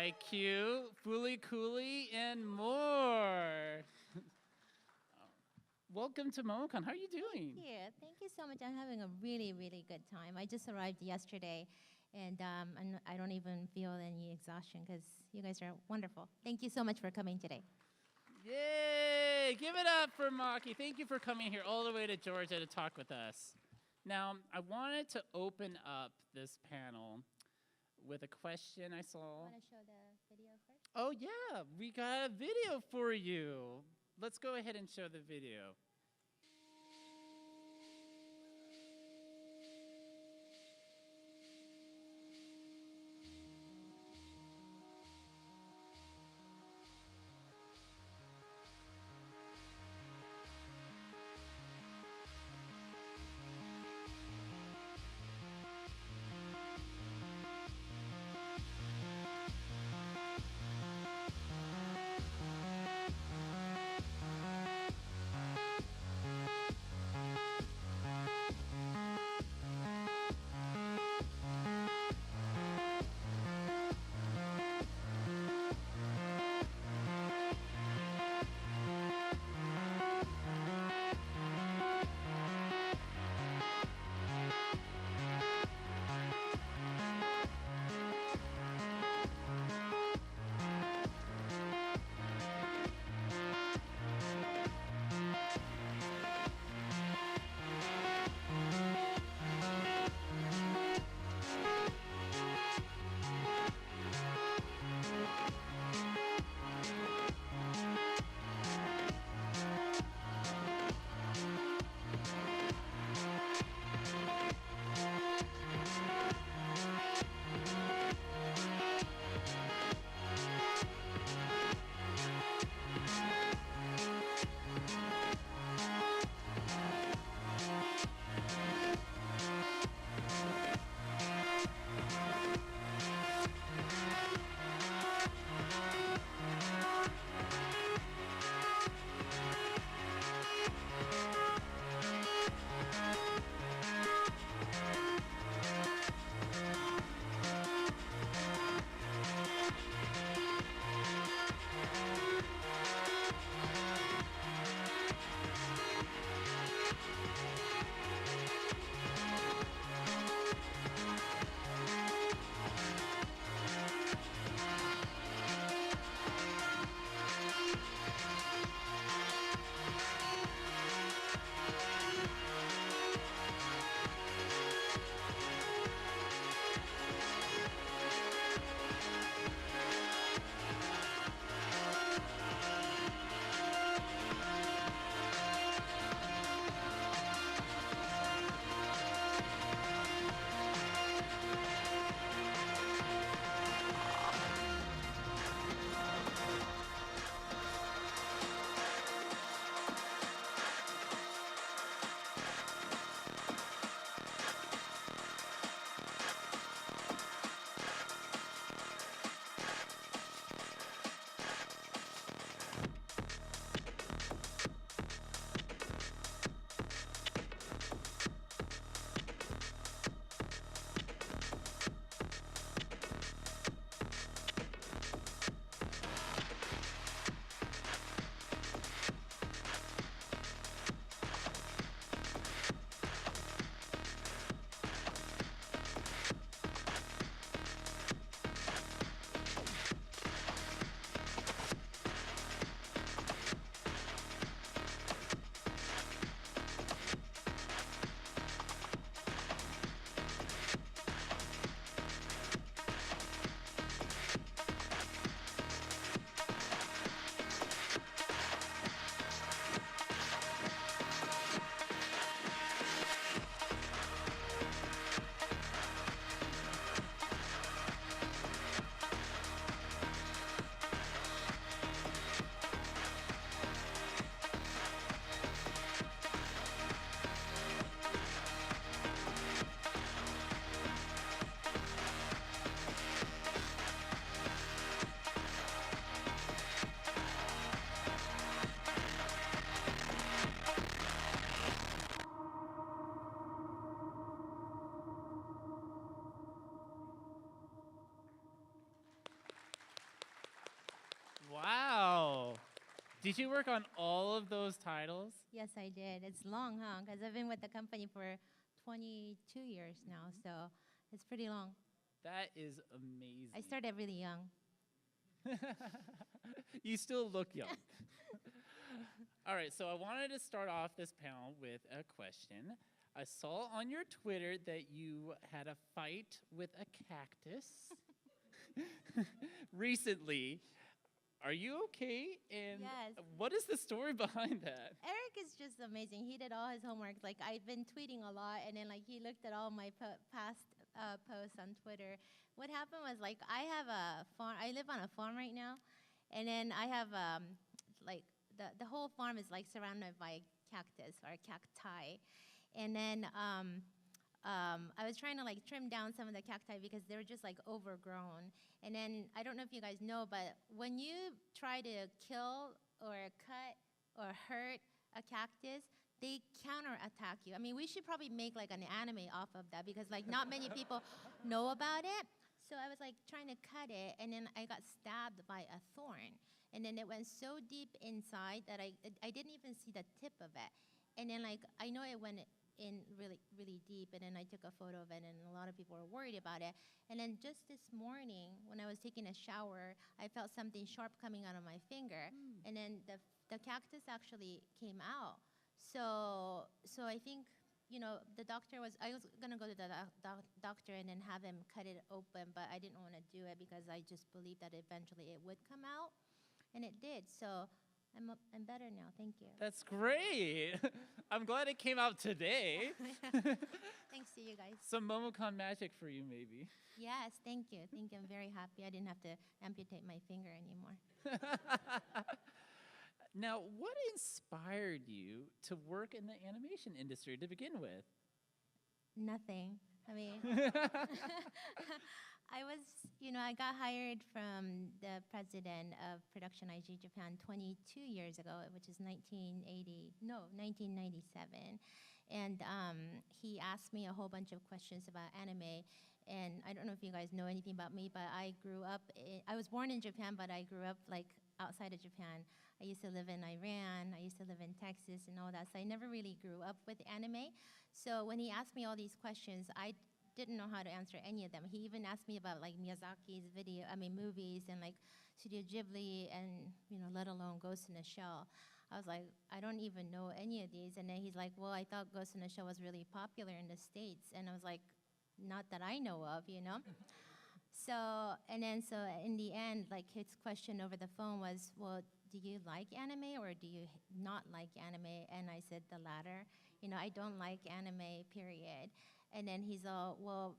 IQ, Fooly Cooly, and more. Welcome to MomoCon. How are you doing? Thank you so much. I'm having a really, really good time. I just arrived yesterday, and I don't even feel any exhaustion because you guys are wonderful. Thank you so much for coming today. Yay! Give it up for Maki. Thank you for coming here all the way to Georgia to talk with us. Now, I wanted to open up this panel with a question I saw. Want to show the video first? Oh, yeah. We got a video for you. Let's go ahead and show the video. Wow. Did you work on all of those titles? Yes, I did. It's long, huh? Because I've been with the company for 22 years now, so it's pretty long. That is amazing. I started really young. You still look young. All right, so I wanted to start off this panel with a question. I saw on your Twitter that you had a fight with a cactus recently. Are you okay? And Yes. what is the story behind that? Eric is just amazing. He did all his homework. Like, I've been tweeting a lot, and then, like, he looked at all my past posts on Twitter. What happened was, like, I have a farm. I live on a farm right now, and then I have, like, the whole farm is, like, surrounded by cactus or cacti. And then I was trying to, like, trim down some of the cacti because they were just, like, overgrown. And then I don't know if you guys know, but when you try to kill or cut or hurt a cactus, they counterattack you. I mean, we should probably make like an anime off of that because like not many people know about it. So I was like trying to cut it, and then I got stabbed by a thorn. And then it went so deep inside that I didn't even see the tip of it. And then like I know it went in really, really deep, and then I took a photo of it, and a lot of people were worried about it. And then just this morning, when I was taking a shower, I felt something sharp coming out of my finger, and then the cactus actually came out. So I think, the doctor I was gonna go to the doctor and then have him cut it open, but I didn't want to do it because I just believed that eventually it would come out, and it did. So I'm better now. Thank you. That's great. I'm glad it came out today. Thanks to you guys. Some MomoCon magic for you, maybe. Yes, thank you. Thank you. I'm very happy. I didn't have to amputate my finger anymore. Now, what inspired you to work in the animation industry to begin with? Nothing. I mean, I got hired from the president of Production IG Japan 22 years ago, which is 1997. And he asked me a whole bunch of questions about anime. And I don't know if you guys know anything about me, but I was born in Japan, but I grew up like outside of Japan. I used to live in Iran, I used to live in Texas and all that, so I never really grew up with anime. So when he asked me all these questions, I didn't know how to answer any of them. He even asked me about like Miyazaki's movies and like Studio Ghibli and, let alone Ghost in the Shell. I was like, I don't even know any of these. And then he's like, well, I thought Ghost in the Shell was really popular in the States. And I was like, not that I know of. So in the end, like his question over the phone was, well, do you like anime or do you not like anime? And I said the latter. I don't like anime, period. And then he's all, well,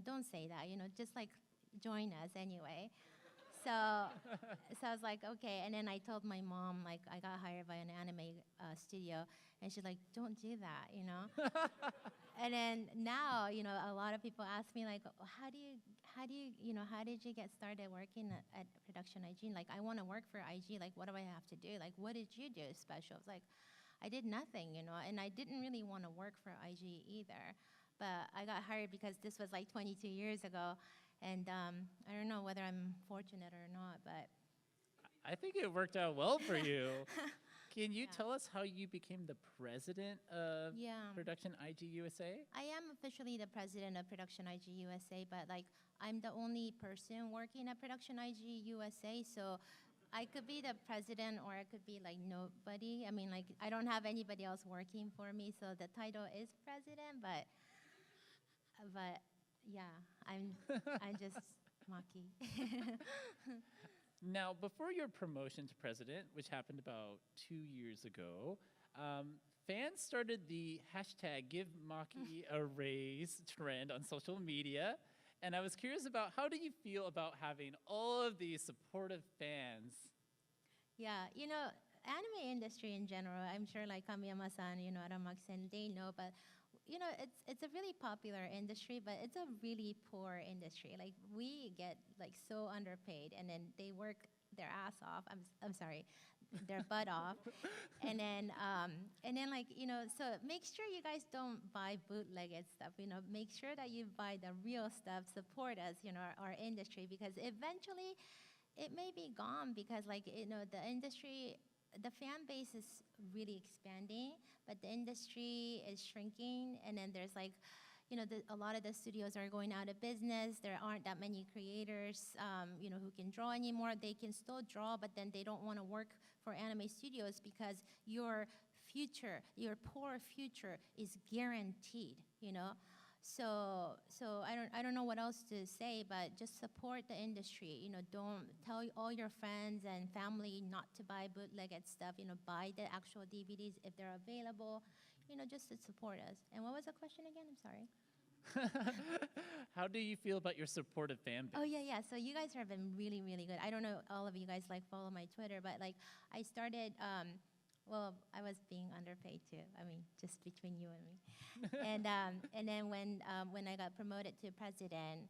don't say that, just like join us anyway. So I was like, okay. And then I told my mom, like, I got hired by an anime studio. And she's like, don't do that, And then now, a lot of people ask me, like, how did you get started working at Production IG? Like, I want to work for IG. Like, what do I have to do? Like, what did you do special? It's like, I did nothing, and I didn't really want to work for IG either. But I got hired because this was like 22 years ago. And I don't know whether I'm fortunate or not, but. I think it worked out well for you. Can you tell us how you became the president of Production IG USA? I am officially the president of Production IG USA, but like I'm the only person working at Production IG USA, so I could be the president or I could be like nobody. I mean, like I don't have anybody else working for me, so the title is president, but yeah, I'm just Maki. Now, before your promotion to president, which happened about 2 years ago, fans started the hashtag Give Maki a Raise trend on social media. And I was curious about how do you feel about having all of these supportive fans? Yeah, anime industry in general, I'm sure like Kamiyama-san, Aramak-san, they know, but it's a really popular industry, but it's a really poor industry. Like we get like so underpaid, and then they work their ass off. I'm sorry, their butt off, and then like so make sure you guys don't buy bootlegged stuff. Make sure that you buy the real stuff. Support us, our industry, because eventually it may be gone because, like, the industry, the fan base is really expanding, but the industry is shrinking. And then there's like, a lot of the studios are going out of business. There aren't that many creators, who can draw anymore. They can still draw, but then they don't want to work for anime studios because your future, your poor future, is guaranteed. So I don't know what else to say, but just support the industry. Don't tell all your friends and family not to buy bootlegged stuff. Buy the actual DVDs if they're available. Just to support us. And what was the question again? I'm sorry. How do you feel about your supportive fan base? Oh yeah. So you guys have been really, really good. I don't know all of you guys like follow my Twitter, but like I started. Well, I was being underpaid too. I mean, just between you and me. And then when I got promoted to president,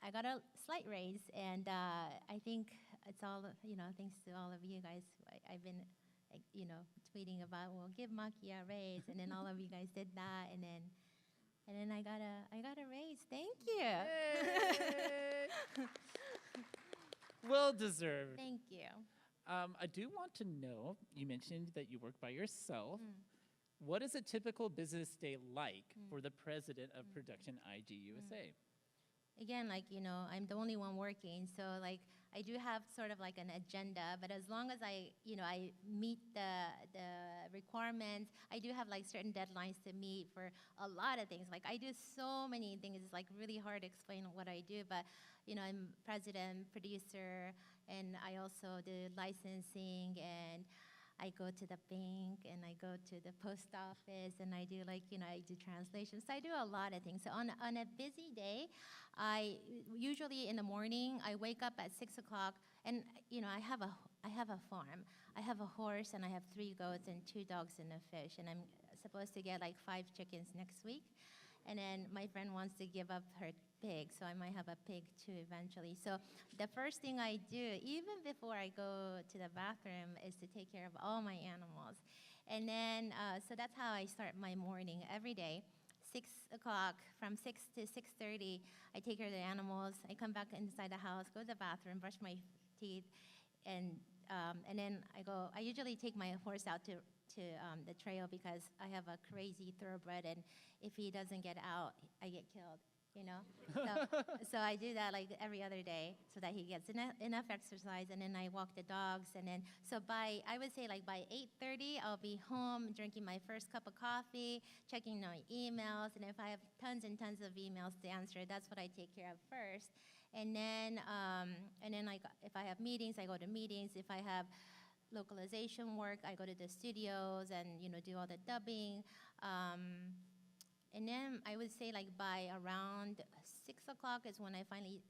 I got a slight raise, and I think it's all thanks to all of you guys. I've been tweeting about, well, give Maki a raise, and then all of you guys did that, and then I got a raise. Thank you. Well deserved. Thank you. I do want to know, you mentioned that you work by yourself. What is a typical business day like for the president of Production IG USA? Again, like, I'm the only one working, so like I do have sort of like an agenda, but as long as I meet the requirements, I do have like certain deadlines to meet for a lot of things. Like I do so many things, it's like really hard to explain what I do, but I'm president, producer, and I also do licensing, and I go to the bank, and I go to the post office, and I do like, I do translations. So I do a lot of things. So on a busy day, I usually in the morning, I wake up at 6 o'clock, and I have a farm. I have a horse, and I have 3 goats and 2 dogs and a fish, and I'm supposed to get like 5 chickens next week. And then my friend wants to give up her pig, so I might have a pig too eventually. So the first thing I do, even before I go to the bathroom, is to take care of all my animals. And then, so that's how I start my morning every day. 6 o'clock, from 6 to 6:30, I take care of the animals. I come back inside the house, go to the bathroom, brush my teeth, and then I usually take my horse out to the trail because I have a crazy thoroughbred, and if he doesn't get out, I get killed. So I do that like every other day so that he gets enough exercise, and then I walk the dogs, and then I would say like by 8:30 I'll be home drinking my first cup of coffee, checking my emails, and if I have tons and tons of emails to answer, that's what I take care of first. And then like if I have meetings, I go to meetings. If I have localization work, I go to the studios and do all the dubbing. And then I would say like by around 6 o'clock is when I finally,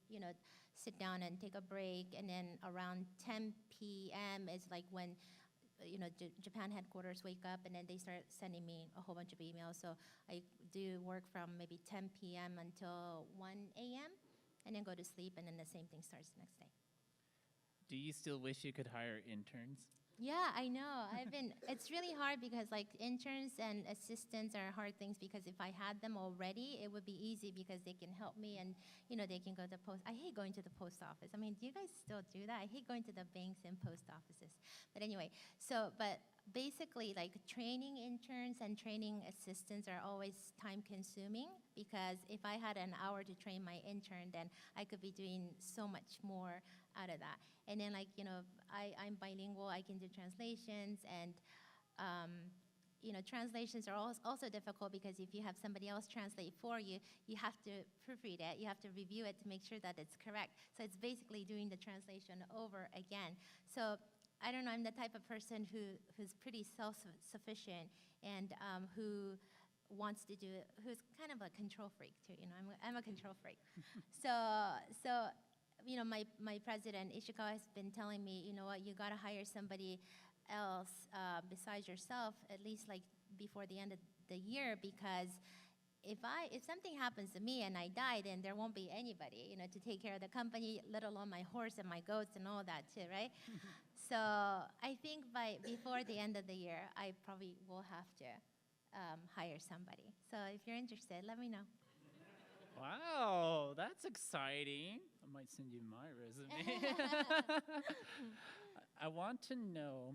sit down and take a break. And then around 10 p.m. is like when, Japan headquarters wake up, and then they start sending me a whole bunch of emails. So I do work from maybe 10 p.m. until 1 a.m. and then go to sleep, and then the same thing starts the next day. Do you still wish you could hire interns? Yeah, I know. It's really hard because like interns and assistants are hard things, because if I had them already, it would be easy because they can help me, and they can go to the post. I hate going to the post office. I mean, do you guys still do that? I hate going to the banks and post offices. But anyway, but basically like training interns and training assistants are always time consuming, because if I had an hour to train my intern, then I could be doing so much more out of that. And then like, I'm bilingual, I can do translations, and translations are also difficult because if you have somebody else translate for you, you have to proofread it, you have to review it to make sure that it's correct. So it's basically doing the translation over again. So I don't know, I'm the type of person who's pretty self-sufficient, and who's kind of a control freak too. I'm a control freak. So my president Ishikawa has been telling me, what, you gotta hire somebody else besides yourself, at least like before the end of the year, because if something happens to me and I die, then there won't be anybody, to take care of the company, let alone my horse and my goats and all that too, right? So I think before the end of the year, I probably will have to hire somebody. So if you're interested, let me know. Wow, that's exciting. I might send you my resume. I want to know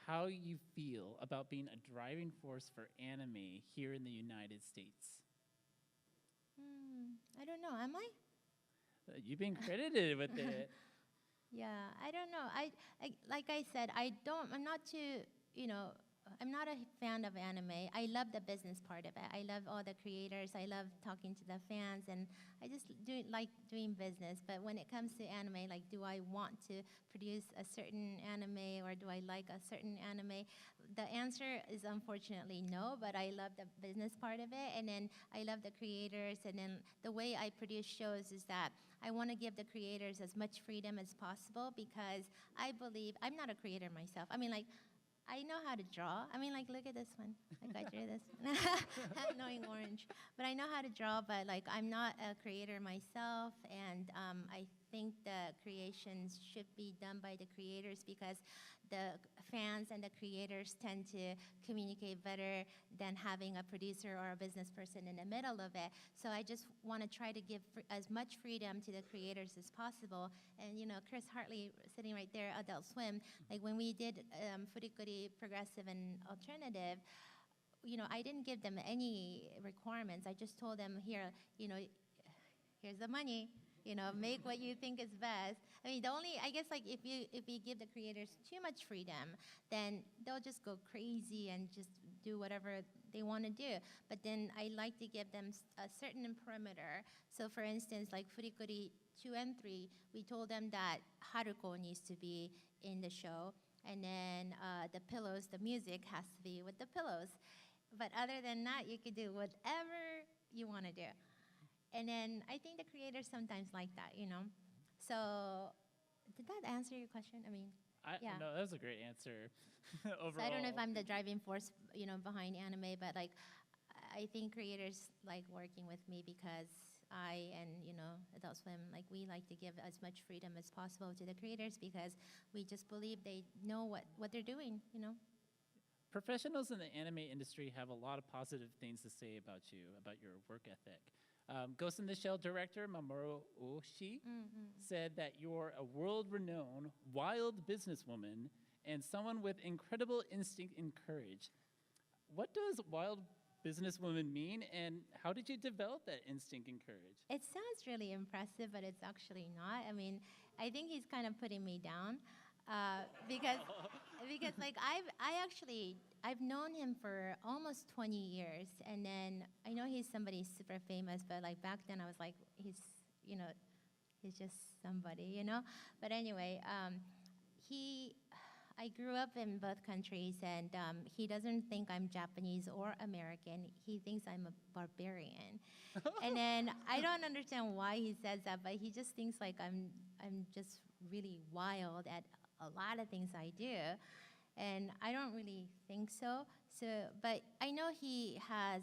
how you feel about being a driving force for anime here in the United States. I don't know. Am I? You've been credited with it. Yeah, I don't know. I like I said, I'm not too, you know, I'm not a fan of anime. I love the business part of it. I love all the creators. I love talking to the fans, and I just like doing business. But when it comes to anime, like, do I want to produce a certain anime or do I like a certain anime? The answer is unfortunately no, but I love the business part of it, and then I love the creators, and then the way I produce shows is that I want to give the creators as much freedom as possible because I believe, I'm not a creator myself. I mean, like, I know how to draw. I mean, like, look at this one. Like, I drew this one. Knowing orange. But I know how to draw, but, like, I'm not a creator myself. And I think the creations should be done by the creators because the fans and the creators tend to communicate better than having a producer or a business person in the middle of it. So I just want to try to give as much freedom to the creators as possible. And, you know, Chris Hartley sitting right there, Adult Swim, like when we did Furikuri, Progressive, and Alternative, you know, I didn't give them any requirements. I just told them, here, you know, here's the money. You know, make what you think is best. I mean, I guess, like, if you give the creators too much freedom, then they'll just go crazy and just do whatever they want to do. But then I like to give them a certain perimeter. So, for instance, like Furikuri 2 and 3, we told them that Haruko needs to be in the show, and then the pillows, the music has to be with the pillows. But other than that, you could do whatever you want to do. And then I think the creators sometimes like that, you know. So did that answer your question? I mean, yeah. No, that was a great answer. Overall. So I don't know if I'm the driving force, you know, behind anime, but like I think creators like working with me because I and, you know, Adult Swim, like we like to give as much freedom as possible to the creators because we just believe they know what they're doing, you know. Professionals in the anime industry have a lot of positive things to say about you, about your work ethic. Ghost in the Shell director Mamoru Oshii said that you're a world-renowned wild businesswoman and someone with incredible instinct and courage. What does wild businesswoman mean, and how did you develop that instinct and courage? It sounds really impressive, but it's actually not. I mean, I think he's kind of putting me down because like I've known him for almost 20 years, and then I know he's somebody super famous, but like back then I was like, he's just somebody, you know. But anyway, I grew up in both countries, and he doesn't think I'm Japanese or American. He thinks I'm a barbarian. And then I don't understand why he says that, but he just thinks like I'm just really wild at a lot of things I do. And I don't really think so. But I know he has,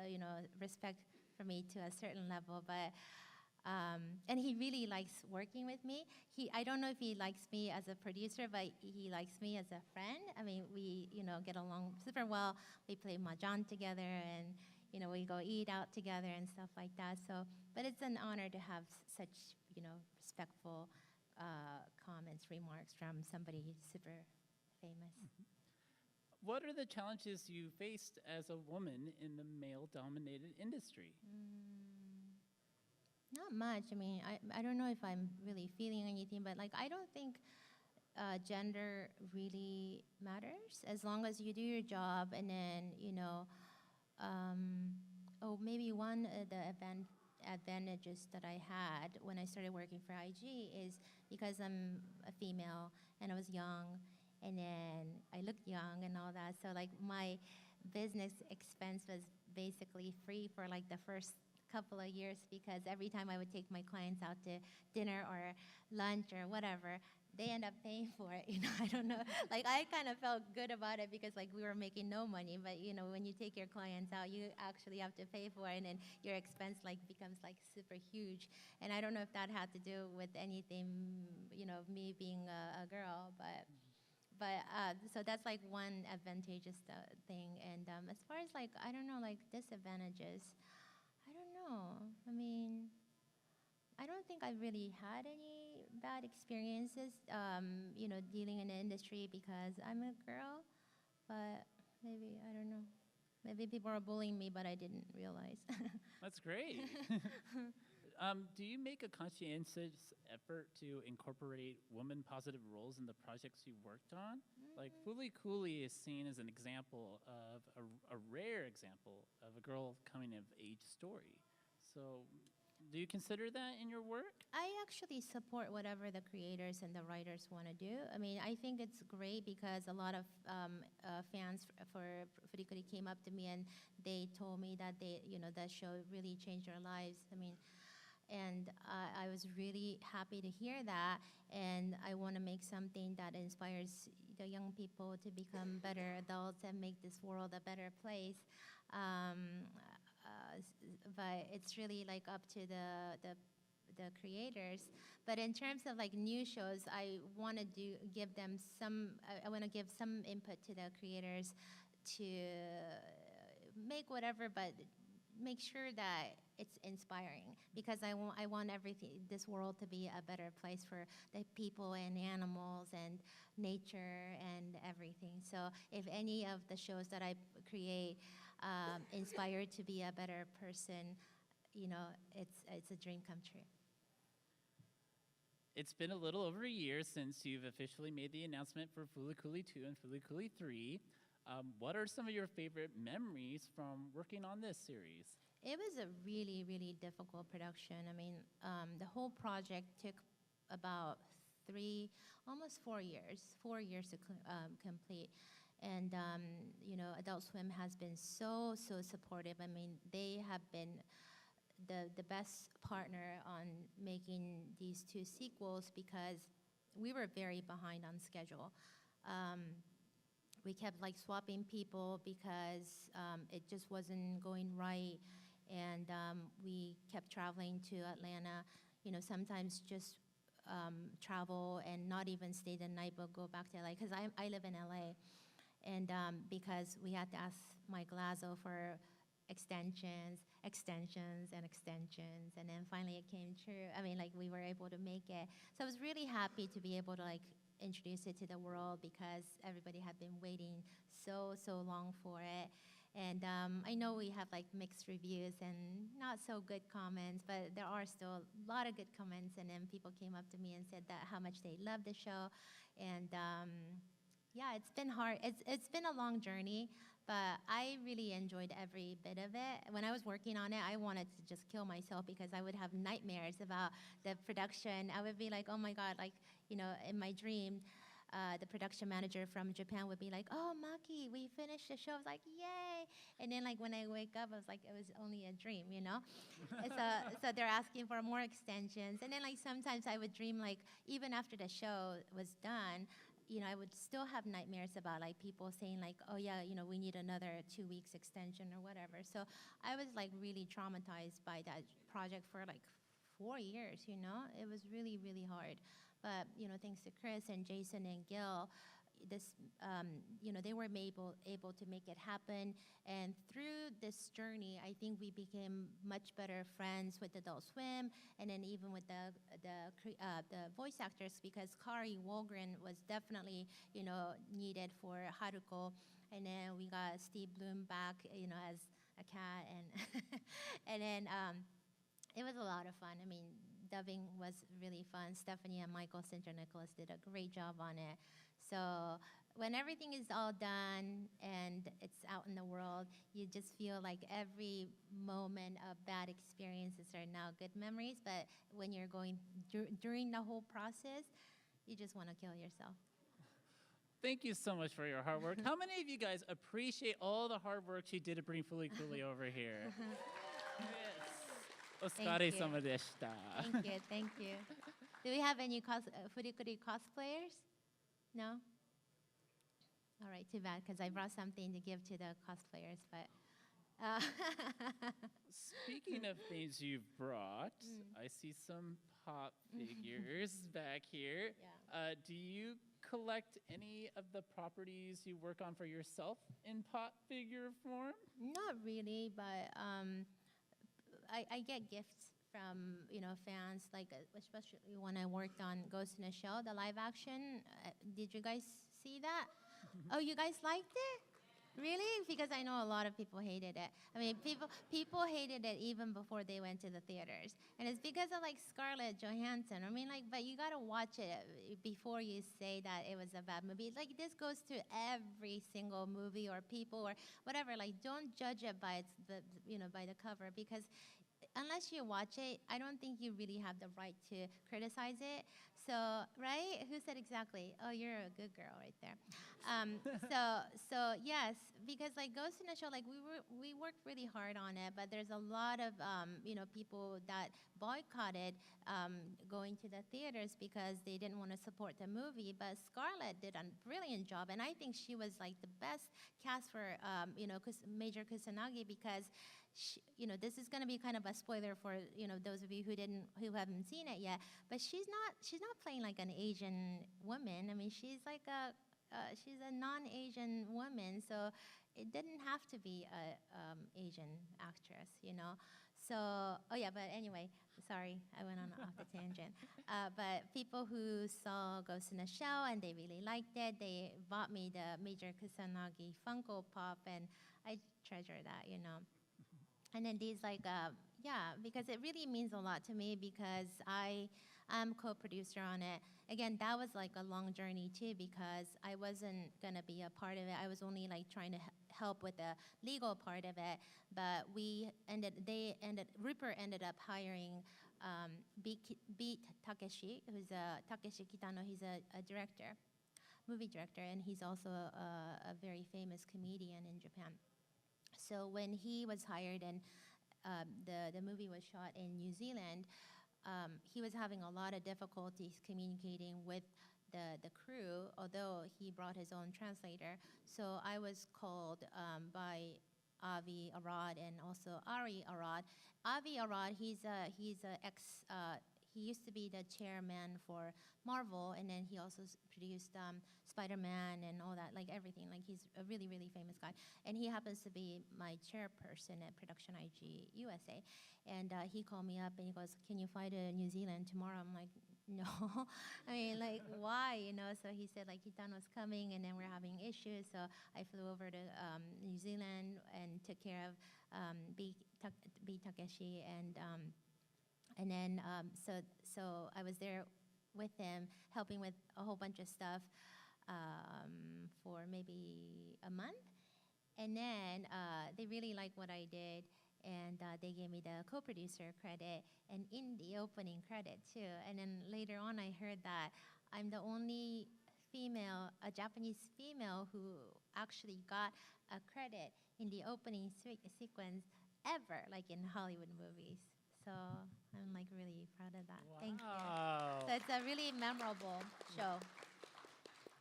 you know, respect for me to a certain level, but and he really likes working with me. I don't know if he likes me as a producer, but he likes me as a friend. I mean, we, you know, get along super well. We play mahjong together, and, you know, we go eat out together and stuff like that. So, but it's an honor to have such, you know, respectful comments, remarks from somebody super famous. What are the challenges you faced as a woman in the male-dominated industry? Not much. I mean, I don't know if I'm really feeling anything, but like I don't think gender really matters as long as you do your job, and then, you know, maybe one of the advantages that I had when I started working for IG is because I'm a female and I was young, and then I looked young and all that. So like my business expense was basically free for like the first couple of years, because every time I would take my clients out to dinner or lunch or whatever, they end up paying for it. You know, I don't know. Like I kind of felt good about it because like we were making no money, but you know, when you take your clients out, you actually have to pay for it, and then your expense like becomes like super huge. And I don't know if that had to do with anything, you know, me being a girl, but so that's like one advantageous thing. And as far as like, I don't know, like disadvantages, I don't know. I mean, I don't think I've really had any bad experiences, dealing in the industry because I'm a girl. But maybe, I don't know. Maybe people are bullying me, but I didn't realize. That's great. Do you make a conscientious effort to incorporate woman-positive roles in the projects you worked on? Like, Fooly Cooley is seen as an example of a rare example of a girl coming of age story. So, do you consider that in your work? I actually support whatever the creators and the writers want to do. I mean, I think it's great because a lot of fans for Furikuri came up to me and they told me that that show really changed their lives. I mean, and I was really happy to hear that. And I want to make something that inspires the young people to become better adults and make this world a better place. But it's really like up to the creators. But in terms of like new shows, I want to give them some. I want to give some input to the creators to make whatever, but make sure that it's inspiring because I want everything, this world to be a better place for the people and animals and nature and everything. So if any of the shows that I create inspired to be a better person, it's a dream come true. It's been a little over a year since you've officially made the announcement for Fulikuli 2 and Fulikuli 3. What are some of your favorite memories from working on this series? It was a really, really difficult production. I mean, the whole project took about almost 4 years, 4 years to complete. And, Adult Swim has been so supportive. I mean, they have been the best partner on making these 2 sequels because we were very behind on schedule. We kept like swapping people because it just wasn't going right. And we kept traveling to Atlanta, sometimes just travel and not even stay the night, but go back to LA, because I live in LA. And because we had to ask Mike Lazo for extensions, and then finally it came true. I mean, like, we were able to make it. So I was really happy to be able to, like, introduce it to the world because everybody had been waiting so long for it. And I know we have like mixed reviews and not so good comments, but there are still a lot of good comments. And then people came up to me and said that how much they love the show. And yeah, it's been hard. It's been a long journey, but I really enjoyed every bit of it. When I was working on it, I wanted to just kill myself because I would have nightmares about the production. I would be like, oh my God, like, in my dream, the production manager from Japan would be like, oh, Maki, we finished the show. I was like, yay. And then, like, when I wake up, I was like, it was only a dream, And so they're asking for more extensions. And then, like, sometimes I would dream, like, even after the show was done, I would still have nightmares about, like, people saying, like, oh, yeah, we need another 2 weeks extension or whatever. So I was, like, really traumatized by that project for, like, 4 years, It was really, really hard. But, thanks to Chris and Jason and Gil, they were able to make it happen. And through this journey, I think we became much better friends with Adult Swim, and then even with the voice actors, because Kari Walgren was definitely, needed for Haruko. And then we got Steve Bloom back, as a cat, and and then it was a lot of fun. I mean, dubbing was really fun. Stephanie and Michael Sinter-Nicholas did a great job on it. So when everything is all done and it's out in the world, you just feel like every moment of bad experiences are now good memories. But when you're going during the whole process, you just want to kill yourself. Thank you so much for your hard work. How many of you guys appreciate all the hard work she did to bring Fuli Kuli over here? Yes. Otsukare-sama deshita. Thank you. Do we have any Furikuri cosplayers? No? All right, too bad, because I brought something to give to the cosplayers, but... Speaking of things you've brought, I see some pop figures back here. Yeah. Do you collect any of the properties you work on for yourself in pop figure form? Not really, but I get gifts from fans, like especially when I worked on Ghost in the Shell, the live action. Did you guys see that? Oh, you guys liked it? Really? Because I know a lot of people hated it. I mean, people hated it even before they went to the theaters, and it's because of like Scarlett Johansson. I mean, like, but you gotta watch it before you say that it was a bad movie. Like this goes to every single movie or people or whatever. Like, don't judge it by by the cover, because unless you watch it, I don't think you really have the right to criticize it. So, right? Who said exactly? Oh, you're a good girl right there. So yes, because like Ghost in the Shell, like we worked really hard on it, but there's a lot of people that boycotted going to the theaters because they didn't want to support the movie. But Scarlett did a brilliant job, and I think she was like the best cast for Major Kusanagi, because this is going to be kind of a spoiler for those of you who haven't seen it yet. But she's not playing like an Asian woman. I mean, she's like she's a non-Asian woman, so it didn't have to be a Asian actress. So oh yeah, but anyway, sorry, I went on off the tangent. But people who saw Ghost in the Shell and they really liked it, they bought me the Major Kusanagi Funko Pop, and I treasure that. And then these because it really means a lot to me, because I am co-producer on it. Again, that was like a long journey too, because I wasn't gonna be a part of it. I was only like trying to help with the legal part of it. But Rupert ended up hiring Beat Takeshi, Takeshi Kitano. He's a director, movie director, and he's also a very famous comedian in Japan. So when he was hired and the movie was shot in New Zealand, he was having a lot of difficulties communicating with the crew, although he brought his own translator. So I was called by Avi Arad and also Ari Arad. Avi Arad, he's a ex. He used to be the chairman for Marvel, and then he also produced Spider-Man and all that, like everything. Like he's a really, really famous guy. And he happens to be my chairperson at Production IG USA. And he called me up and he goes, "Can you fly to New Zealand tomorrow?" I'm like, "No." I mean, like, why? So he said, like, Kitano's coming and then we're having issues. So I flew over to New Zealand and took care of B Takeshi, and then so I was there with him, helping with a whole bunch of stuff for maybe a month. And then they really liked what I did, and they gave me the co-producer credit and in the opening credit too. And then later on, I heard that I'm the only female, a Japanese female, who actually got a credit in the opening sequence ever, like in Hollywood movies. So I'm like really proud of that. Wow. Thank you. So it's a really memorable show.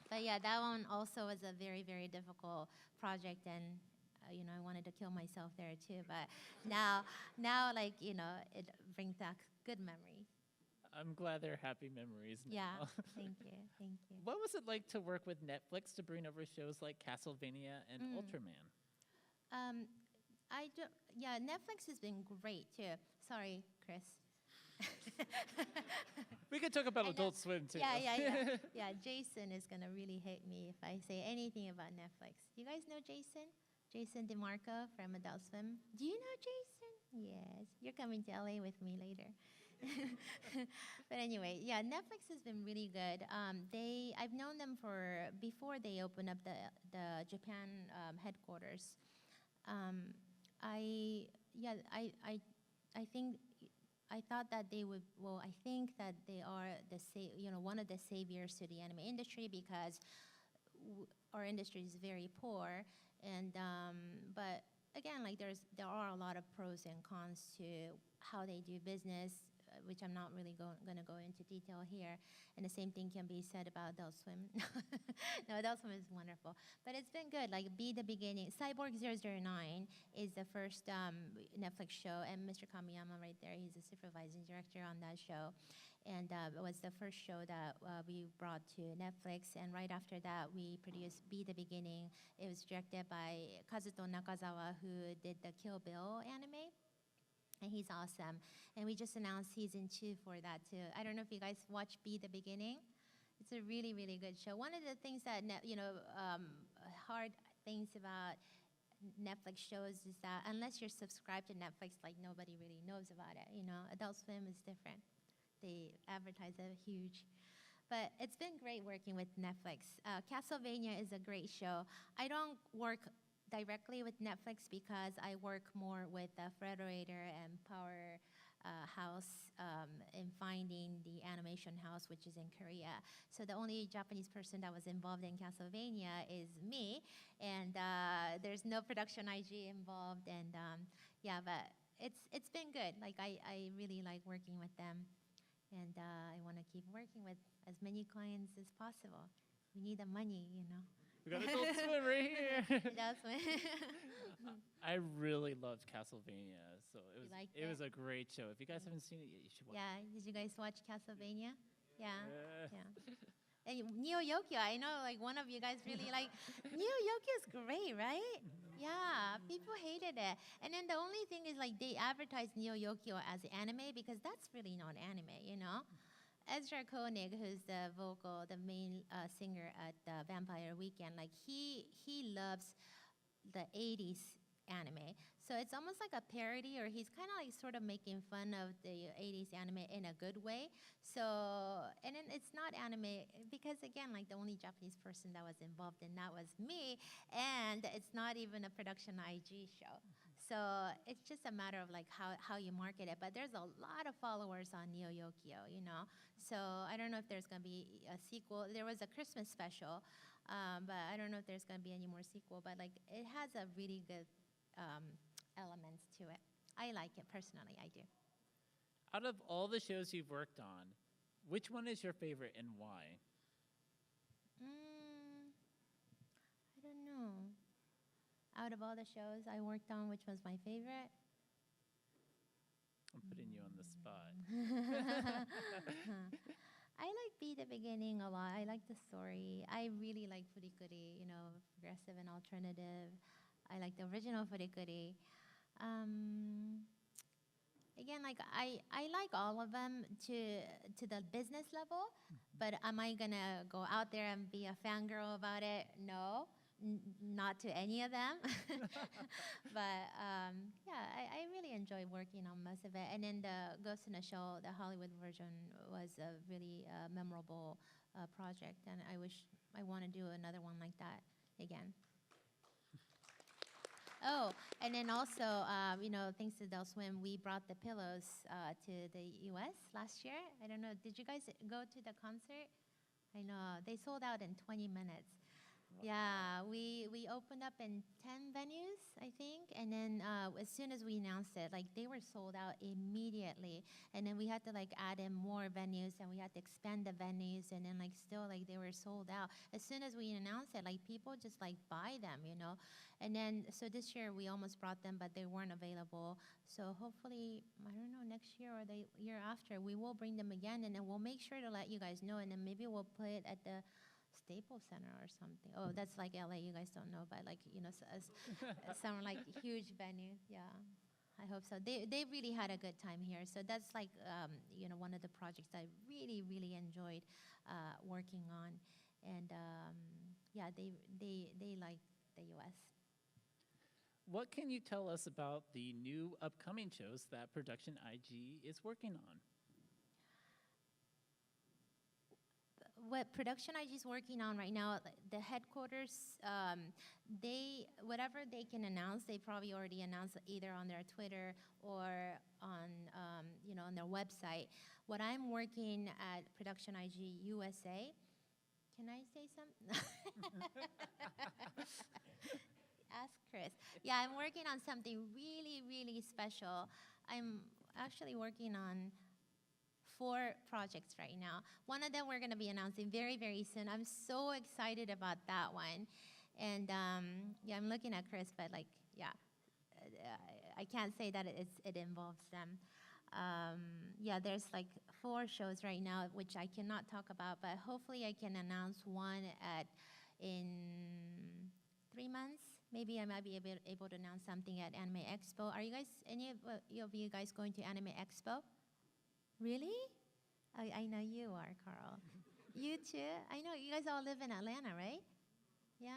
But yeah, that one also was a very, very difficult project, and I wanted to kill myself there too. But now, like it brings back good memories. I'm glad they're happy memories now. Yeah, thank you. What was it like to work with Netflix to bring over shows like Castlevania and Ultraman? Yeah, Netflix has been great too. Sorry, Chris. We could talk about Adult Swim too. Yeah. Yeah, Jason is gonna really hate me if I say anything about Netflix. Do you guys know Jason? Jason DeMarco from Adult Swim. Do you know Jason? Yes. You're coming to LA with me later. But anyway, yeah, Netflix has been really good. I've known them for before they opened up the Japan headquarters. I think I thought that they would. Well, I think that they are one of the saviors to the anime industry, because our industry is very poor, and but again, like there are a lot of pros and cons to how they do business, which I'm not really going to go into detail here. And the same thing can be said about Adult Swim. No, Adult Swim is wonderful. But it's been good. Like, Be the Beginning. Cyborg 009 is the first Netflix show. And Mr. Kamiyama right there, he's the supervising director on that show. And it was the first show that we brought to Netflix. And right after that, we produced Be the Beginning. It was directed by Kazuto Nakazawa, who did the Kill Bill anime. and he's awesome. And we just announced season 2 for that too. I don't know if you guys watch Be the Beginning. It's a really, really good show. One of the things that hard things about Netflix shows is that unless you're subscribed to Netflix, like nobody really knows about it. Adult Swim is different. They advertise it huge. But it's been great working with Netflix. Castlevania is a great show. I don't work directly with Netflix because I work more with Frederator and Power House in finding the animation house, which is in Korea. So the only Japanese person that was involved in Castlevania is me, and there's no production IG involved. And but it's been good. Like I really like working with them, and I want to keep working with as many clients as possible. We need the money. We got Adult Swim right here. Adult Swim. I really loved Castlevania, so it was it? a great show. If you guys haven't seen it yet, you should watch Yeah, did you guys watch Castlevania? Yeah. it. Yeah. And Neo Yokio, I know like one of you guys really like Neo Yokio is great, right? Yeah, people hated it. And then the only thing is like they advertised Neo Yokio as anime because that's really not anime. Ezra Koenig, who's the main singer at Vampire Weekend, like he loves the 80s anime. So it's almost like a parody, or he's kind of like sort of making fun of the 80s anime in a good way. So, and then it's not anime because, again, like the only Japanese person that was involved in that was me, and it's not even a production IG show. So it's just a matter of like how you market it. But there's a lot of followers on Neo Yokio. So I don't know if there's going to be a sequel. There was a Christmas special, but I don't know if there's going to be any more sequel. But like it has a really good elements to it. I like it personally. I do. Out of all the shows you've worked on, which one is your favorite and why? I don't know. Out of all the shows I worked on, which was my favorite? I'm putting you on the spot. I like Be the Beginning a lot. I like the story. I really like Furikuri, progressive and alternative. I like the original Furikuri. Again, like I like all of them to the business level, but am I gonna go out there and be a fangirl about it? No, not to any of them. But I really enjoy working on most of it. And then the Ghost in the Shell, the Hollywood version, was a really memorable project, and I want to do another one like that again. Oh, and then also, thanks to Adult Swim, we brought the pillows to the U.S. last year. I don't know, did you guys go to the concert? I know, they sold out in 20 minutes. Yeah, we opened up in 10 venues, I think, and then as soon as we announced it, like they were sold out immediately, and then we had to like add in more venues, and we had to expand the venues, and then like still like they were sold out. As soon as we announced it, like people just like buy them, and then so this year we almost brought them, but they weren't available. So hopefully, I don't know, next year or the year after, we will bring them again, and then we'll make sure to let you guys know, and then maybe we'll play it at the Staples Center or something. Oh, that's like LA. You guys don't know, but like some like huge venue. Yeah, I hope so. They really had a good time here. So that's like one of the projects I really enjoyed working on, and they like the U.S. What can you tell us about the new upcoming shows that Production IG is working on? What Production IG is working on right now, the headquarters, whatever they can announce, they probably already announced either on their Twitter or on on their website. What I'm working at Production IG USA. Can I say something? Ask Chris. Yeah, I'm working on something really special. I'm actually working on 4 projects right now. One of them we're going to be announcing very soon. I'm so excited about that one. And I'm looking at Chris, but like, I can't say that it involves them. There's like 4 shows right now, which I cannot talk about, but hopefully I can announce one in 3 months. maybe I might be able to announce something at Anime Expo. Are you guys, any of you guys going to Anime Expo? Really? I know you are, Carl. You too? I know you guys all live in Atlanta, right? Yeah.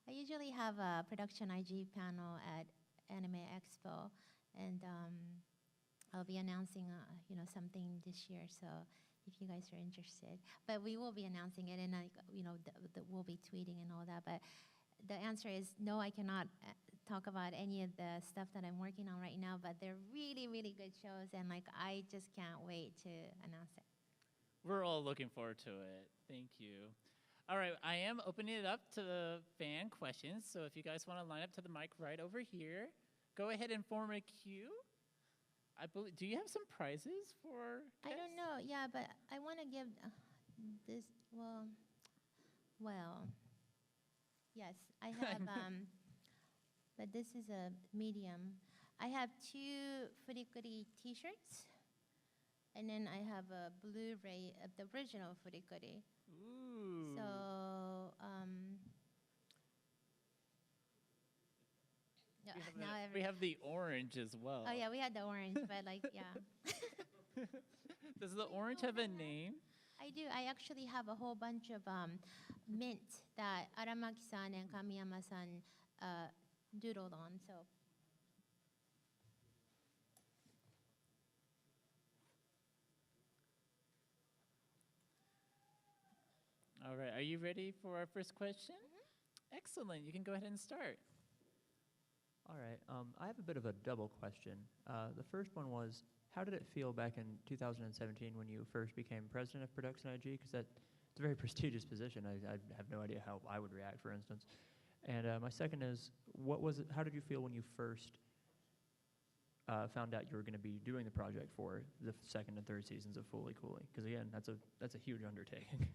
I usually have a production IG panel at Anime Expo, and I'll be announcing, something this year. So if you guys are interested, but we will be announcing it, and we'll be tweeting and all that. But the answer is no. I cannot talk about any of the stuff that I'm working on right now. But they're really, really good shows, and I just can't wait to announce it. We're all looking forward to it. Thank you. All right, I am opening it up to the fan questions. So if you guys want to line up to the mic right over here, go ahead and form a queue. Do you have some prizes for guests? I don't know. Yeah, but I want to give this. Well, yes, I have. But this is a medium. I have 2 Furikuri T-shirts, and then I have a Blu-ray of the original Furikuri. Ooh. So, we have the orange as well. Oh yeah, we had the orange, but yeah. Does the orange have a name? I do. I actually have a whole bunch of mint that Aramaki-san and Kamiyama-san doodled on. So. All right, are you ready for our first question? Mm-hmm. Excellent, you can go ahead and start. All right, I have a bit of a double question. The first one was, how did it feel back in 2017 when you first became president of Production IG? Because it's a very prestigious position. I have no idea how I would react, for instance. And my second is, how did you feel when you first found out you were going to be doing the project for the second and third seasons of Fully Cooley? Because again, that's a huge undertaking.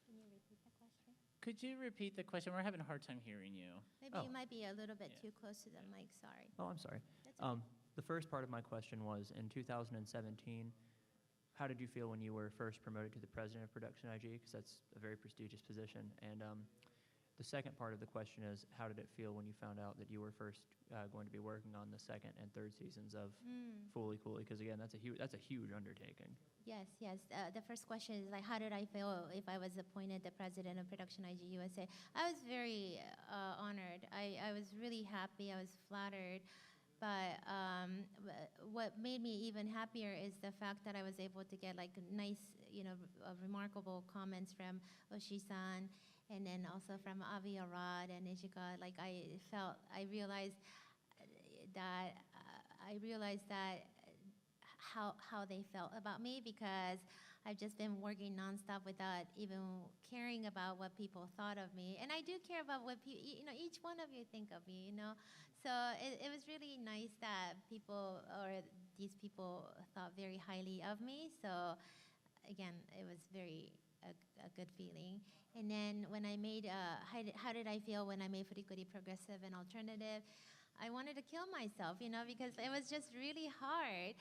Can you repeat the question? Could you repeat the question? We're having a hard time hearing you. Maybe you might be a little bit too close to the mic. Sorry. Oh, I'm sorry. That's okay. The first part of my question was, in 2017, how did you feel when you were first promoted to the president of Production IG? Because that's a very prestigious position. And the second part of the question is, how did it feel when you found out that you were first going to be working on the second and third seasons of Fully Cooley? Because again, that's a huge undertaking. Yes. The first question is how did I feel if I was appointed the president of Production IG USA? I was very honored. I was really happy. I was flattered. But what made me even happier is the fact that I was able to get nice, remarkable comments from Oshii-san, and then also from Avi Arad and Ishika. I realized that how they felt about me, because I've just been working nonstop without even caring about what people thought of me. And I do care about what each one of you think of me, So it was really nice that these people thought very highly of me. So again, it was a good feeling. And then when I made, how did I feel when I made Furikuri progressive and alternative? I wanted to kill myself, because it was just really hard.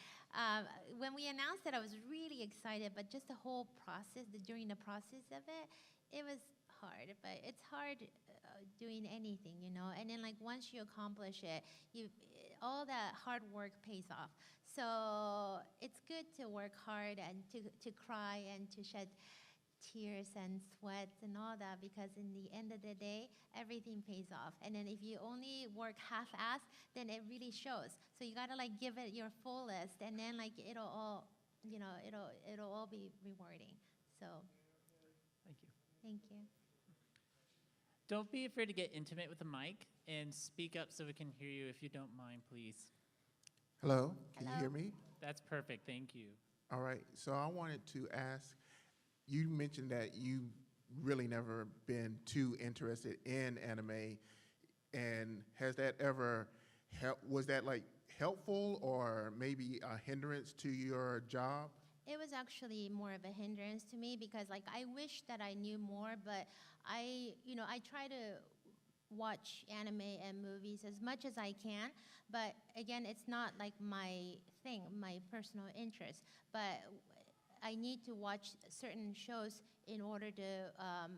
When we announced it, I was really excited, but just the whole process, during the process of it, it was hard. But it's hard doing anything, And then once you accomplish it, all that hard work pays off. So it's good to work hard and to cry and to shed tears and sweats and all that, because in the end of the day, everything pays off. And then if you only work half-assed, then it really shows. So you gotta give it your fullest, and then it'll all, it'll all be rewarding. So. Thank you. Thank you. Don't be afraid to get intimate with the mic and speak up so we can hear you, if you don't mind, please. Hello, can you Hello. hear me? That's perfect, thank you. All right, so I wanted to ask, you mentioned that you really never been too interested in anime, and has that ever was that helpful or maybe a hindrance to your job? It was actually more of a hindrance to me, because I wish that I knew more, but I try to watch anime and movies as much as I can, but again, it's not my thing, my personal interest. But I need to watch certain shows in order to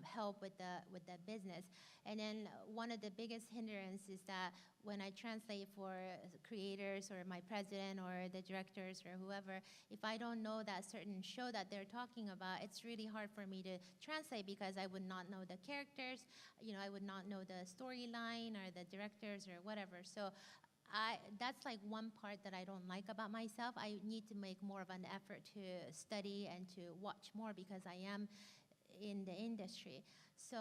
help with the business. And then one of the biggest hindrances is that when I translate for creators or my president or the directors or whoever, if I don't know that certain show that they're talking about, it's really hard for me to translate because I would not know the characters, I would not know the storyline or the directors or whatever. So that's like one part that I don't like about myself. I need to make more of an effort to study and to watch more because I am in the industry. So,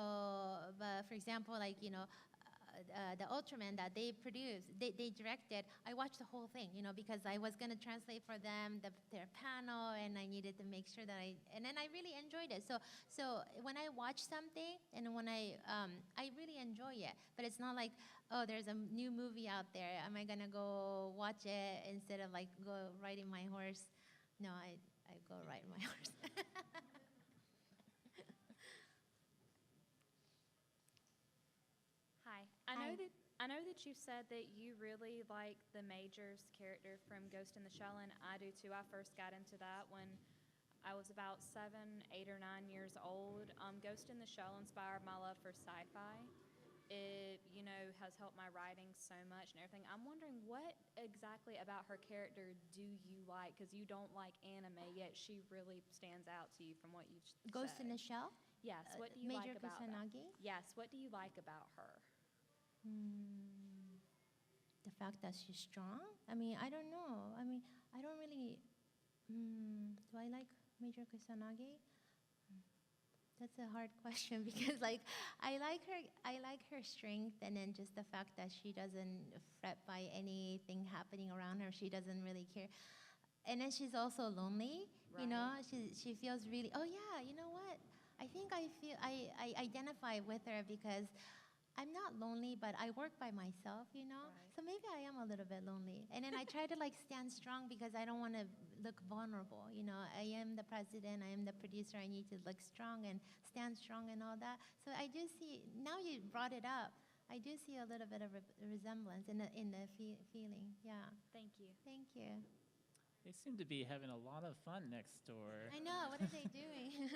but for example, like, the Ultraman that they produced, they directed, I watched the whole thing, because I was going to translate for them their panel, and I needed to make sure that and then I really enjoyed it. So when I watch something, and when I really enjoy it, but it's not like, oh, there's a new movie out there, am I going to go watch it instead of like go riding my horse? No, I go ride my horse. Hi. Hi. I know that you said that you really like the Major's character from Ghost in the Shell, and I do too. I first got into that when I was about 7, 8, or 9 years old. Ghost in the Shell inspired my love for sci-fi. It, has helped my writing so much and everything. I'm wondering, what exactly about her character do you like? Because you don't like anime, yet she really stands out to you from what you've said. Ghost in the Shell? Yes. What do you Major like about that? Kusanagi? Yes. What do you like about her? The fact that she's strong? I mean, I don't know. I mean, I don't really. Do I like Major Kusanagi? That's a hard question because, like, I like her strength, and then just the fact that she doesn't fret by anything happening around her. She doesn't really care. And then she's also lonely. Right. She feels really. Oh yeah, you know what? I think I identify with her because I'm not lonely, but I work by myself, Right. So maybe I am a little bit lonely. And then I try to like stand strong because I don't want to look vulnerable. I am the president, I am the producer, I need to look strong and stand strong and all that. So I do see, now you brought it up, I do see a little bit of resemblance in the feeling. Yeah. Thank you. Thank you. They seem to be having a lot of fun next door. I know, what are they doing?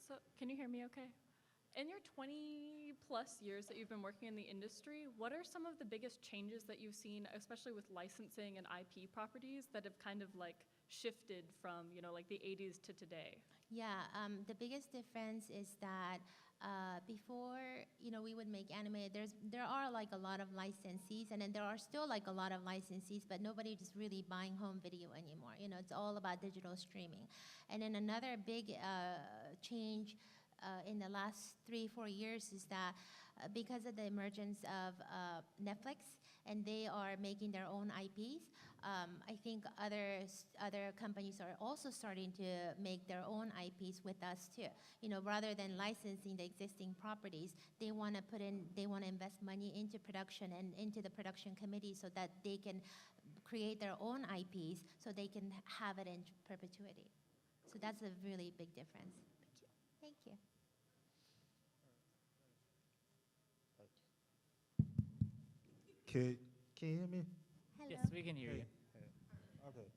So can you hear me okay? In your 20 plus years that you've been working in the industry, what are some of the biggest changes that you've seen, especially with licensing and IP properties, that have kind of like shifted from, like the 80s to today? Yeah, the biggest difference is that before, we would make anime. There are like a lot of licensees, and then there are still like a lot of licensees, but nobody is really buying home video anymore. It's all about digital streaming. And then another big change in the last 3-4 years is that because of the emergence of Netflix, and they are making their own IPs. I think other companies are also starting to make their own IPs with us too. Rather than licensing the existing properties, they want to invest money into production and into the production committee so that they can create their own IPs so they can have it in perpetuity. So that's a really big difference. Thank you. Can you hear me? Hello. Yes, we can hear you. Okay.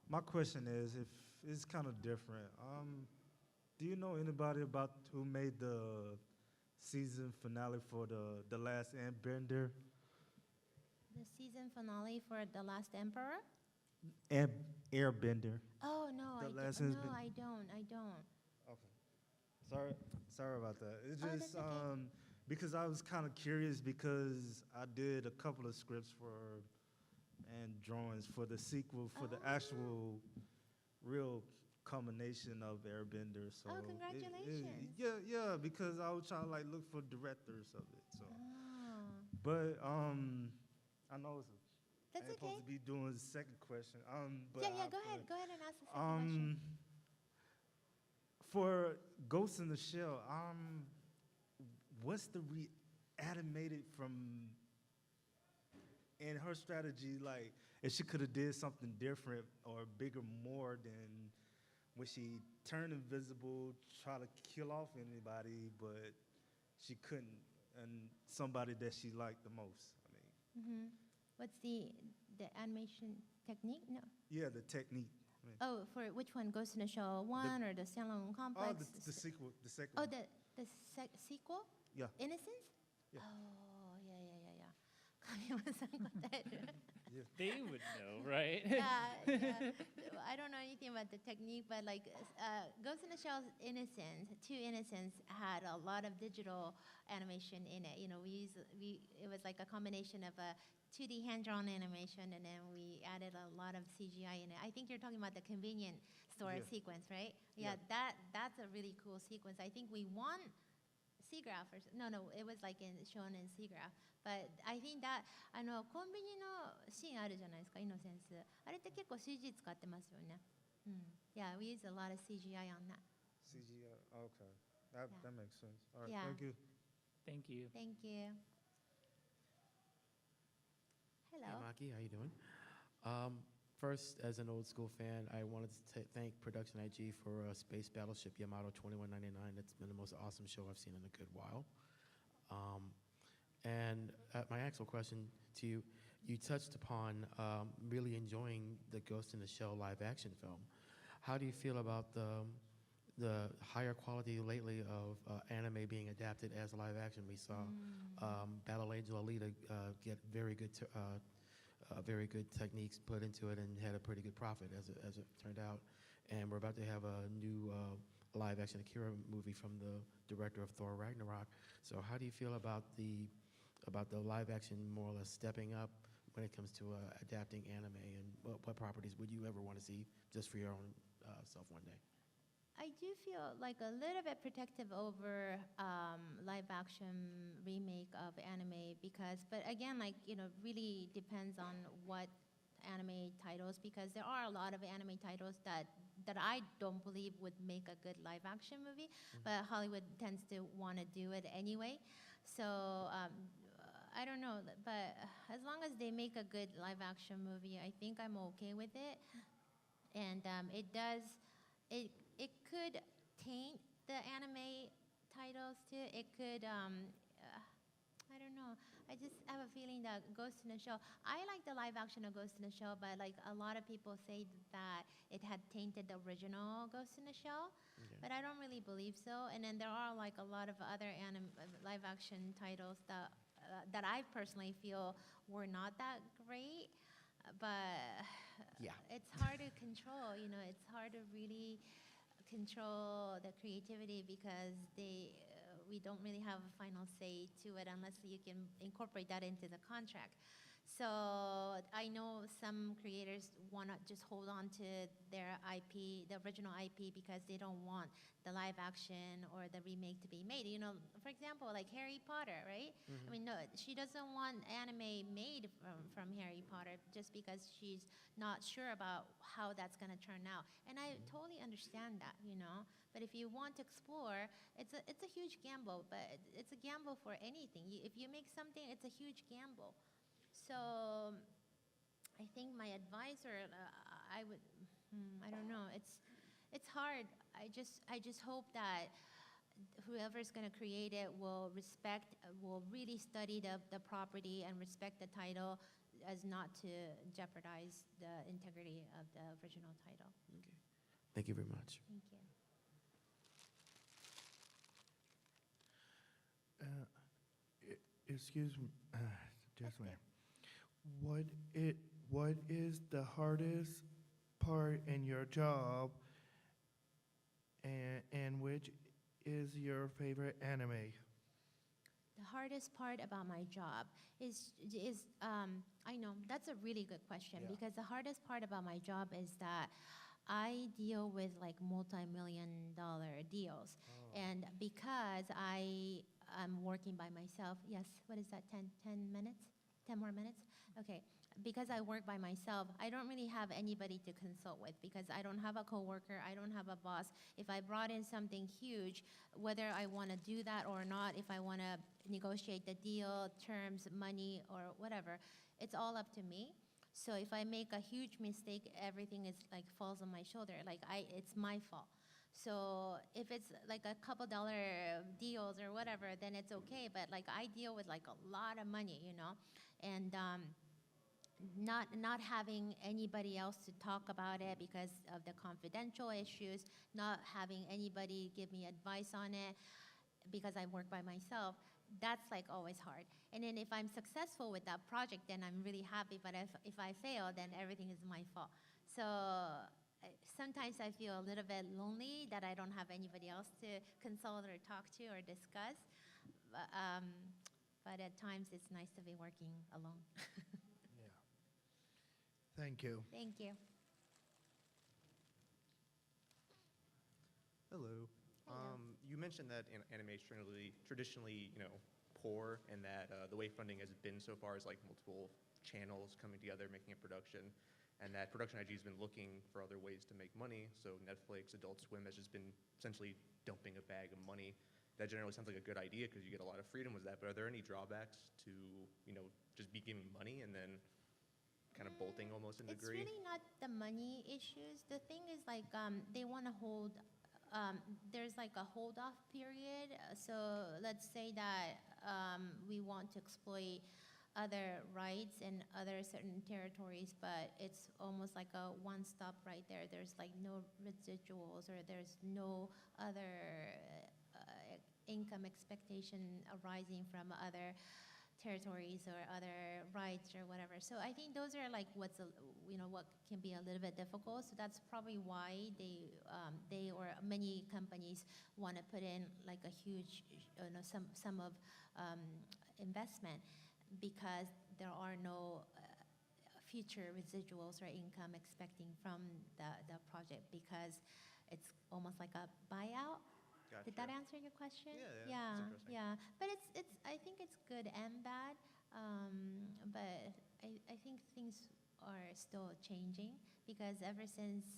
My question is, if it's kind of different, do you know anybody about who made the season finale for the Last Airbender? The season finale for The Last Emperor? Airbender. Oh no, The last no, has been- I don't. Okay. Sorry about that. It's Oh, just that's okay. because I was kind of curious because I did a couple of scripts and drawings for the sequel for the actual real culmination of Airbender. So Oh, congratulations. yeah, because I was trying to like look for directors of it. So, Oh, but I know I that's ain't okay. supposed to be doing the second question. But Yeah, I go ahead. put- Go ahead and ask the second question. For Ghost in the Shell, what's the reanimated from in her strategy, like if she could have did something different or bigger more than when she turned invisible, try to kill off anybody, but she couldn't, and somebody that she liked the most. I mean, What's the animation technique? No. yeah, the technique. Oh, for which one? Ghost in the Shell 1 or the standalone Oh, complex? the sequel, the second Oh, one. the sequel? Yeah. Innocence? Yeah. Oh, yeah. 神山さん答える They would know, right? yeah. I don't know anything about the technique, but like Ghost in the Shell's Innocence, Two Innocence had a lot of digital animation in it. You know, it was like a combination of a 2D hand-drawn animation, and then we added a lot of CGI in it. I think you're talking about the convenience store Yeah. sequence, right? Yeah. That's a really cool sequence. I think we won SIGGRAPH no, it was like shown in SIGGRAPH. But I think that コンビニのシーンあるじゃないですか、イノセンス。あれって結構 CG 使ってますよね。Yeah, we use a lot of CGI on that. CGI. Okay. Yeah. That makes sense. All right. Yeah. Thank you. Thank you. Thank you. Hello. Hey, Maki, how you doing? First, as an old school fan, I wanted to thank Production IG for Space Battleship Yamato 2199. It's been the most awesome show I've seen in a good while. And my actual question to you, you touched upon really enjoying the Ghost in the Shell live action film. How do you feel about the higher quality lately of anime being adapted as live action? We saw Battle Angel Alita get very good techniques put into it and had a pretty good profit as it turned out. And we're about to have a new live action Akira movie from the director of Thor Ragnarok. So how do you feel about the live action more or less stepping up when it comes to adapting anime, and what properties would you ever want to see just for your own self one day? I do feel like a little bit protective over live action remake of anime but again, like, really depends on what anime titles, because there are a lot of anime titles that I don't believe would make a good live action movie, but Hollywood tends to want to do it anyway. So I don't know, but as long as they make a good live action movie, I think I'm okay with it. And it could taint the anime titles too. It could, I don't know. I just have a feeling that Ghost in the Shell, I like the live action of Ghost in the Shell, but like a lot of people say that it had tainted the original Ghost in the Shell, but I don't really believe so. And then there are like a lot of other live action titles that I personally feel were not that great, but it's hard to control. It's hard to really control the creativity because we don't really have a final say to it unless you can incorporate that into the contract. So I know some creators want to just hold on to their IP, the original IP, because they don't want the live action or the remake to be made. For example, like Harry Potter, right? I mean, no, she doesn't want anime made from Harry Potter just because she's not sure about how that's going to turn out. And I totally understand that, But if you want to explore, it's a huge gamble, but it's a gamble for anything. If you make something, it's a huge gamble. So I think my advisor, I don't know. It's hard. I just hope that whoever's going to create it will really study the property and respect the title as not to jeopardize the integrity of the original title. Okay. Thank you very much. Thank you. Excuse me, just a minute. What is the hardest part in your job, and which is your favorite anime? The hardest part about my job is I know that's a really good question, because the hardest part about my job is that I deal with like multi-million-dollar deals, and because I am working by myself. Yes, what is that? 10 minutes? 10 more minutes? Okay. Because I work by myself, I don't really have anybody to consult with, because I don't have a coworker, I don't have a boss. If I brought in something huge, whether I want to do that or not, if I want to negotiate the deal, terms, money, or whatever, it's all up to me. So if I make a huge mistake, everything is like falls on my shoulder. It's my fault. So if it's like a couple dollar deals or whatever, then it's okay. But like I deal with like a lot of money, and not having anybody else to talk about it because of the confidential issues, not having anybody give me advice on it because I work by myself, that's like always hard. And then if I'm successful with that project, then I'm really happy. But if I fail, then everything is my fault. So sometimes I feel a little bit lonely that I don't have anybody else to consult or talk to or discuss. But at times it's nice to be working alone. Yeah. Thank you. Thank you. Hello. Hello. You mentioned that anime is traditionally, poor, and that the way funding has been so far is like multiple channels coming together, making a production, and that Production IG has been looking for other ways to make money. So Netflix, Adult Swim has just been essentially dumping a bag of money. That generally sounds like a good idea because you get a lot of freedom with that. But are there any drawbacks to, just be giving money and then kind of bolting almost in It's degree? really not the money issues. The thing is like they want to hold. There's like a hold off period. So let's say that we want to exploit other rights in other certain territories, but it's almost like a one stop right there. There's like no residuals or there's no other income expectation arising from other territories or other rights or whatever. So I think those are like what can be a little bit difficult. So that's probably why they or many companies want to put in like a huge sum of investment because there are no future residuals or income expecting from the project because it's almost like a buyout. Gotcha. Did that answer your question? Yeah, Yeah, that's interesting. yeah. But I think it's good and bad. But I think things are still changing because ever since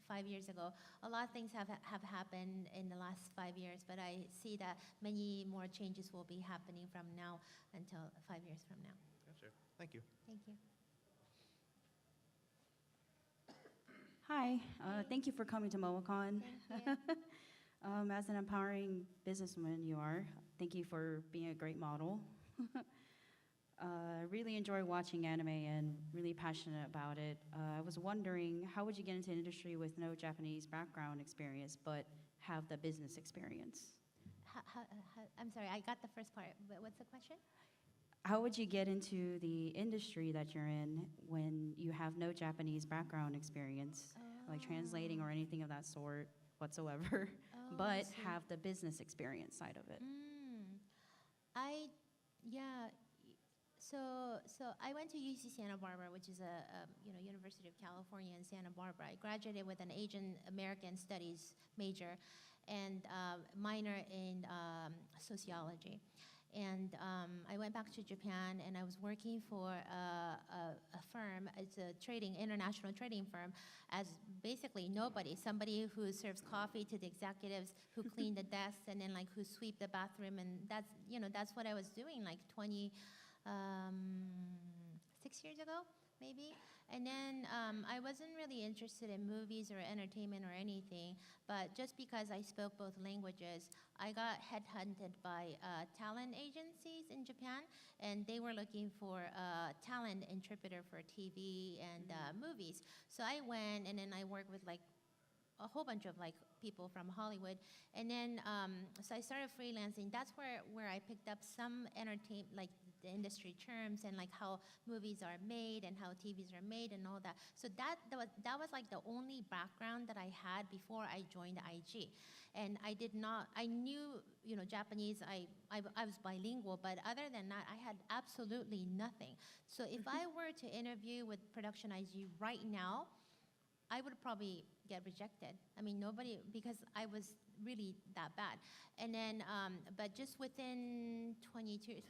5 years ago, a lot of things have happened in the last 5 years. But I see that many more changes will be happening from now until 5 years from now. Gotcha. Thank you. Thank you. Hi, thank you for coming to MomoCon. Thank you. As an empowering businesswoman you are, thank you for being a great model. I really enjoy watching anime and really passionate about it. I was wondering, how would you get into the industry with no Japanese background experience, but have the business experience? I'm sorry, I got the first part, but what's the question? How would you get into the industry that you're in when you have no Japanese background experience, like translating or anything of that sort whatsoever, I but see. have the business experience side of it? So I went to UC Santa Barbara, which is a University of California in Santa Barbara. I graduated with an Asian American Studies major and minor in sociology. And I went back to Japan, and I was working for a firm. It's a international trading firm, as basically nobody. Somebody who serves coffee to the executives, who clean the desks, and then like who sweep the bathroom, and that's what I was doing like 26 years ago, maybe. And then I wasn't really interested in movies or entertainment or anything, but just because I spoke both languages, I got headhunted by talent agencies in Japan, and they were looking for a talent interpreter for TV and movies. So I went, and then I worked with like a whole bunch of like people from Hollywood, and then so I started freelancing. That's where I picked up some like the industry terms and like how movies are made and how TVs are made and all that. So that was like the only background that I had before I joined IG, and I knew Japanese. I was bilingual, but other than that, I had absolutely nothing. So if I were to interview with Production IG right now, I would probably get rejected. I mean, nobody, because I was really that bad. And then, but just within 22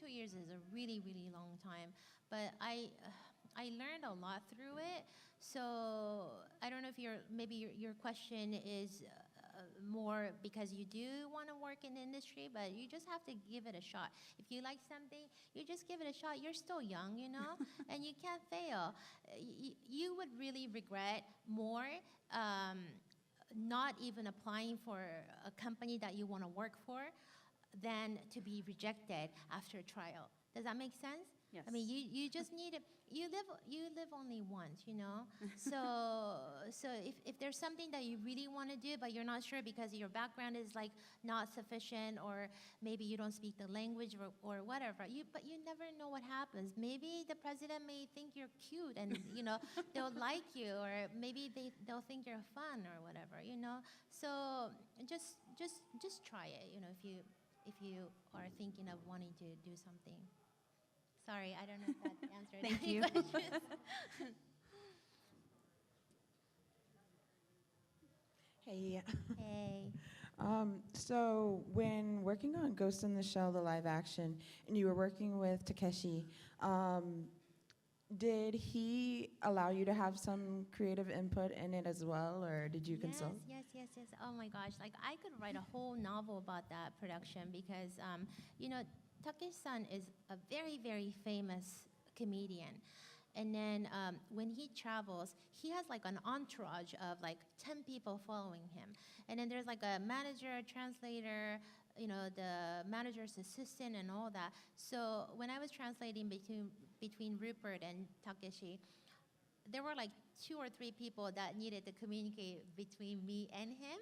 years is a really, really long time. But I learned a lot through it. So I don't know if maybe your question is more because you do want to work in the industry, but you just have to give it a shot. If you like something, you just give it a shot. You're still young, and you can't fail. You would really regret more not even applying for a company that you want to work for than to be rejected after a trial. Does that make sense? Yes. I mean, you just need it. You live only once, you know. So if there's something that you really want to do, but you're not sure because your background is like not sufficient, or maybe you don't speak the language or whatever. But you never know what happens. Maybe the president may think you're cute, and you know they'll like you, or maybe they'll think you're fun or whatever, you know. So just try it, you know, if you are thinking of wanting to do something. Sorry, I don't know if that answered Thank any you. questions. Hey. Hey. So when working on Ghost in the Shell, the live action, and you were working with Takeshi, did he allow you to have some creative input in it as well, or did you consult? Yes. Oh my gosh, like I could write a whole novel about that production because, you know, Takeshi-san is a very, very famous comedian. And then when he travels, he has like an entourage of like 10 people following him. And then there's like a manager, translator, you know, the manager's assistant and all that. So when I was translating between Rupert and Takeshi, there were like 2 or 3 people that needed to communicate between me and him.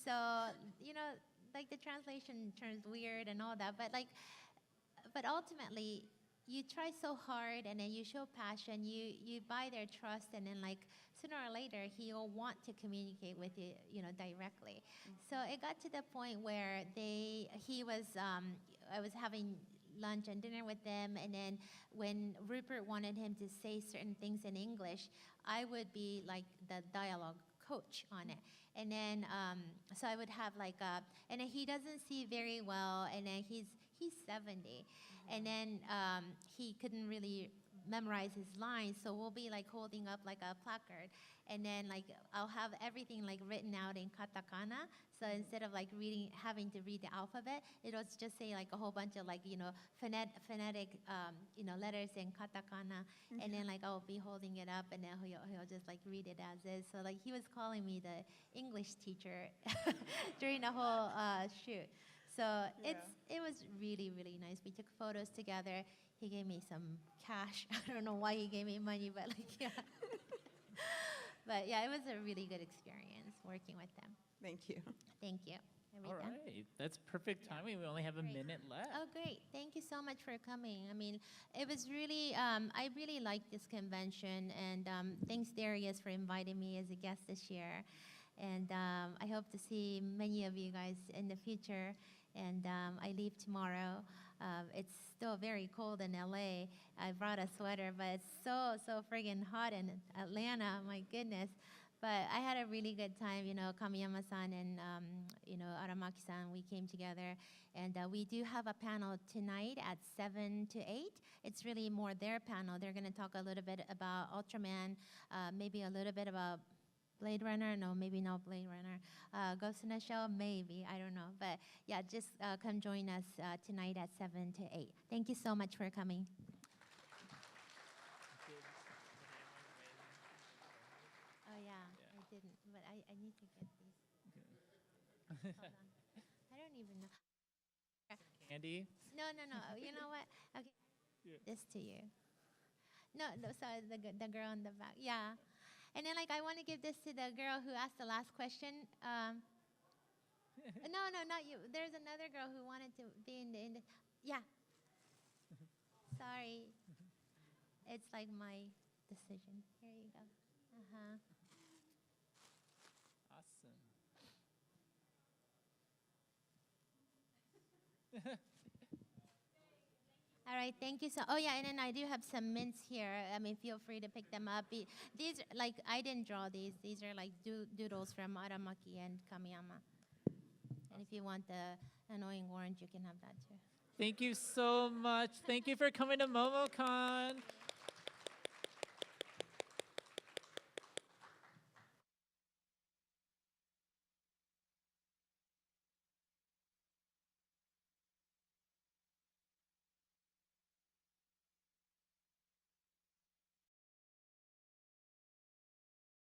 So, you know, like the translation turns weird and all that, but ultimately, you try so hard and then you show passion, you buy their trust, and then like sooner or later he'll want to communicate with you, you know, directly. So it got to the point where I was having lunch and dinner with them, and then when Rupert wanted him to say certain things in English, I would be like the dialogue coach on it. And then, so I would have like and then he doesn't see very well, and then he's 70, and then he couldn't really memorize his lines, so we'll be like holding up like a placard, and then like I'll have everything like written out in katakana, so instead of like having to read the alphabet, it'll just say like a whole bunch of like, you know, phonetic you know, letters in katakana, and then like I'll be holding it up, and then he'll just like read it as is. So like he was calling me the English teacher during the whole shoot. So it was really, really nice. We took photos together. He gave me some cash. I don't know why he gave me money, but like, yeah. But yeah, it was a really good experience working with them. Thank you. Thank you. Are we All done? right, that's perfect timing. We only have a Great. minute left. Oh, great. Thank you so much for coming. I mean, it was really, I really liked this convention, and thanks, Darius, for inviting me as a guest this year. And I hope to see many of you guys in the future. And I leave tomorrow. It's still very cold in LA. I brought a sweater, but it's so friggin' hot in Atlanta. My goodness. But I had a really good time, you know, Kamiyama-san and, you know, Aramaki-san, we came together. And we do have a panel tonight at 7 to 8. It's really more their panel. They're going to talk a little bit about Ultraman, maybe a little bit about Blade Runner. No, maybe not Blade Runner. Ghost in the Shell, maybe. I don't know. But yeah, just come join us tonight at 7 to 8. Thank you so much for coming. Oh, yeah, I didn't. But I need to get these. Hold on. I don't even know. Candy? No. You know what? Okay. Yeah. This to you. No, sorry, the girl in the back. Yeah. And then, like, I want to give this to the girl who asked the last question. No, not you. There's another girl who wanted to be in the yeah. Sorry. It's like my decision. Here you go. Uh-huh. Awesome. All right, thank you. Oh, yeah, and then I do have some mints here. I mean, feel free to pick them up. These, like, I didn't draw these. These are, like, doodles from Aramaki and Kamiyama. And if you want the annoying orange, you can have that, too. Thank you so much. Thank you for coming to MomoCon.